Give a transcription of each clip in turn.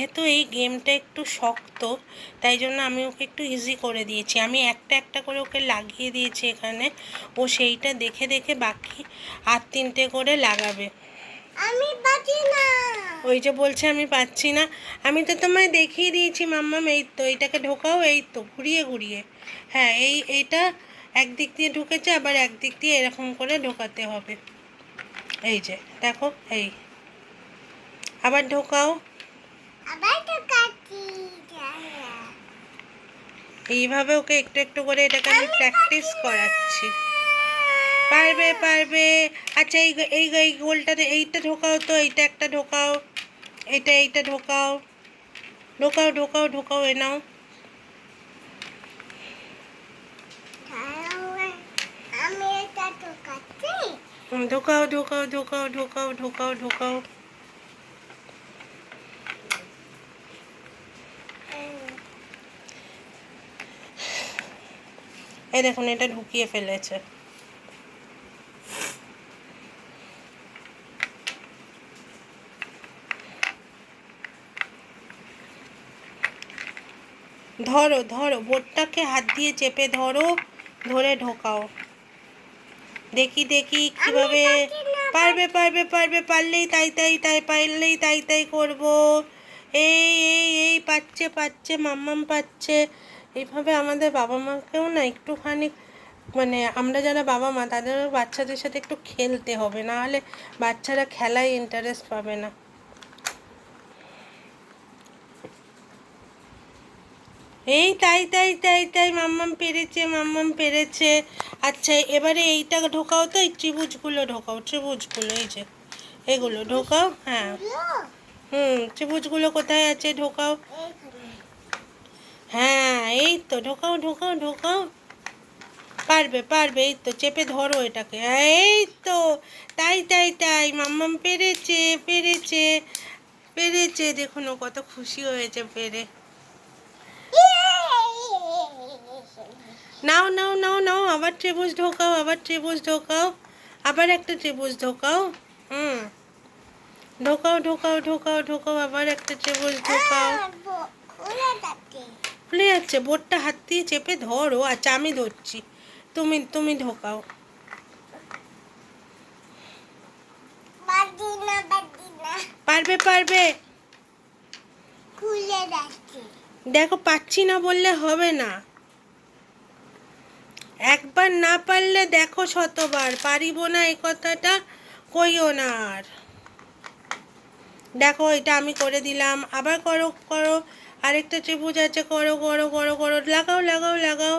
যেহেতু এই গেমটা একটু শক্ত, তাই জন্য আমি ওকে একটু ইজি করে দিয়েছি। আমি একটা একটা করে ওকে লাগিয়ে দিয়েছি এখানে। ও সেইটা দেখে দেখে বাকি আর 3টে করে লাগাবে। আমি পাচ্ছি না। ওই যে বলছে আমি পাচ্ছি না। আমি তো তোমায় দেখিয়ে দিয়েছি মাম্মাম। এই তো এইটাকে ঢোকাও, এই তো ঘুরিয়ে ঘুরিয়ে। হ্যাঁ, এইটা একদিক দিয়ে ঢুকেছে, আবার একদিক দিয়ে এরকম করে ঢোকাতে হবে। এই যে দেখো, এই আবার ঢোকাও। আবার তো কাটি। এইভাবে ওকে একটু একটু করে এটাকে আমি প্র্যাকটিস করাচ্ছি। পারবে পারবে। আচ্ছা, এই গোলটাতে এইটা ঢোকাও তো, এইটা একটা ঢোকাও, এইটা ঢোকাও, ঢোকাও ঢোকাও ঢোকাও, এ নাও। আমি এটা তো কাটি। ঢোকাও ঢোকাও ঢোকাও ঢোকাও ঢোকাও ঢোকাও। এই দেখুন, এটা ঢুকিয়ে ফেলেছে। ধরো ধরো, বোর্ডটাকে হাত দিয়ে চেপে ধরো, ধরে ঢোকাও। দেখি দেখি কিভাবে। পারবে পারবে পারবে, পারলেই তাই তাই তাই, পারলেই তাই তাই করবো। এই পাচ্ছে পাচ্ছে, মাম্মাম পাচ্ছে। এইভাবে আমাদের বাবা মাকেও না একটুখানি, মানে আমরা যারা বাবা মা তাদেরও বাচ্চাদের সাথে একটু খেলতে হবে, না হলে বাচ্চারা খেলায় ইন্টারেস্ট পাবে না। এই তাই তাই তাই তাই, মাম্মাম পেরেছে, মাম্মাম পেরেছে। আচ্ছা, এবারে এইটা ঢোকাও তো, এই ত্রিভুজগুলো ঢোকাও, ত্রিভুজগুলো, এই যে এগুলো ঢোকাও। হ্যাঁ, ত্রিভুজগুলো কোথায় আছে, ঢোকাও। হ্যাঁ, এই তো ঢোকাও ঢোকাও ঢোকাও। পারবে পারবে, এই তো চেপে ধরো এটাকে। এই তো তাই তাই তাই, মাম্মাম পেরেছে পেরেছে পেরেছে। দেখুন ও কত খুশি হয়েছে পেরে। নাও নাও নাও নাও, আবার ত্রিভুজ ঢোকাও, আবার ত্রিভুজ ঢোকাও, আবার একটা ত্রিভুজ ঢোকাও। ঢোকাও ঢোকাও ঢোকাও ঢোকাও, আবার একটা ত্রিভুজ ঢোকাও। খুলে যাচ্ছে। বোর্ডটা হাত দিয়ে চেপে ধরো। আচ্ছা, আমি ধরছি, তুমি তুমি ঢোকাও। পারবে পারবে। দেখো, পাচ্ছি না বললে হবে না। একবার না পারলে দেখো শতবার, পারিব না এই কথাটা কইও না আর। দেখো, এটা আমি করে দিলাম, আবার করো করো। আরেকটা ত্রিভুজ আছে, করো করো করো করো, লাগাও লাগাও লাগাও।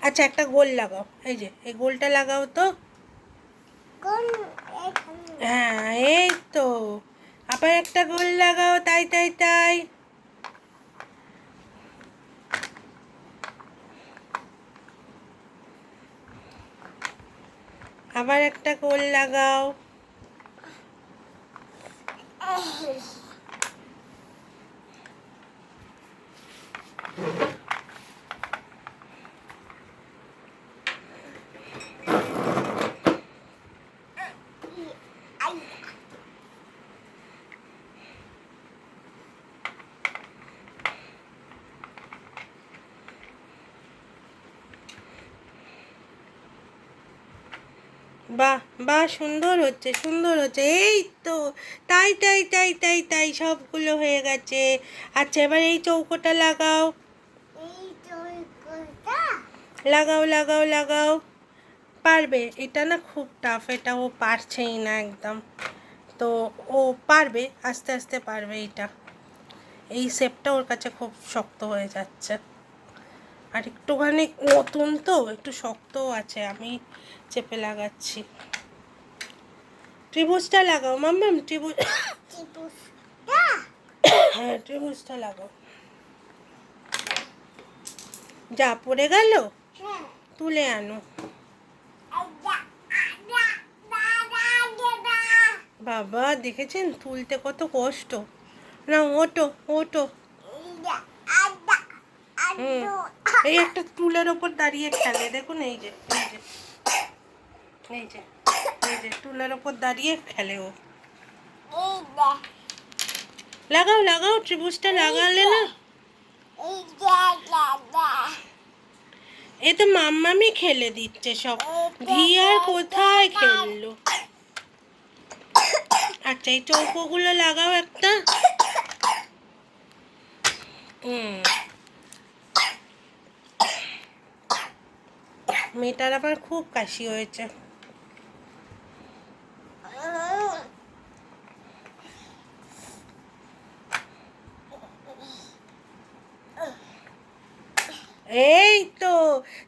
আচ্ছা, একটা গোল লাগাও, এই যে এই গোলটা লাগাও তো। হ্যাঁ, এই তো। আবার একটা গোল লাগাও, তাই তাই তাই। আবার একটা গোল লাগাও। বাহ বাহ, সুন্দর হচ্ছে সুন্দর হচ্ছে। এই তো তাই তাই তাই তাই তাই, সবগুলো হয়ে গেছে। আচ্ছা, এবার এই চৌকোটা লাগাও, লাগাও লাগাও লাগাও। পারবে। এটা না খুব টাফ, এটা ও পারছেই না একদম। তো ও পারবে, আস্তে আস্তে পারবে। এই শেপটা ওর কাছে খুব শক্ত হয়ে যাচ্ছে। আর একটুখানি নতুন তো, একটু শক্তও আছে, আমি চেপে লাগাচ্ছি। ত্রিভুজটা লাগাও মাম্মাম, ত্রিভুজ। হ্যাঁ, ত্রিভুজটা লাগাও। যা পড়ে গেল, তুলে আনো। বাবা, দেখেছেন তুলতে কত কষ্ট। না, ওটো ওটো। এই একটা টুলের ওপর দাঁড়িয়ে খেলে, দেখুন, এই যে এই যে টুলের ওপর দাঁড়িয়ে খেলে ও। এই দে লাগাও লাগাও, ত্রিভুজটা লাগালে না। এই দে এ তো মাম্মামি খেলে দিচ্ছে সব। ভিয়ার কোথায় খেললো? আচ্ছা এই চৌকোগুলো লাগাও একটা। মেয়েটার আবার খুব কাশি হয়েছে। এই তো,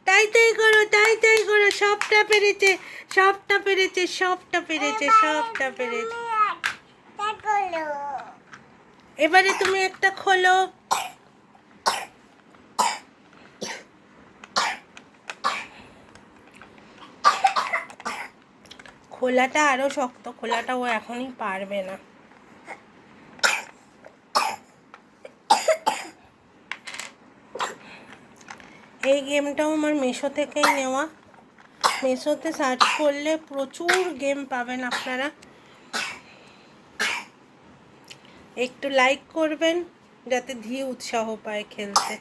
তাই তাই করো, তাই তাই করো, সবটা পেরেছে, সবটা পেরেছে, সবটা পেরেছে, সবটা পেরেছে। এবারে তুমি একটা খোলো। খোলাটা আরো শক্ত, খোলাটা ও এখনই পারবে না। এই গেমটাও আমার মিশো থেকেই নেওয়া। মিশোতে সার্চ করলে প্রচুর গেম পাবেন আপনারা। একটু লাইক করবেন যাতে ধী উৎসাহ পায় খেলতে।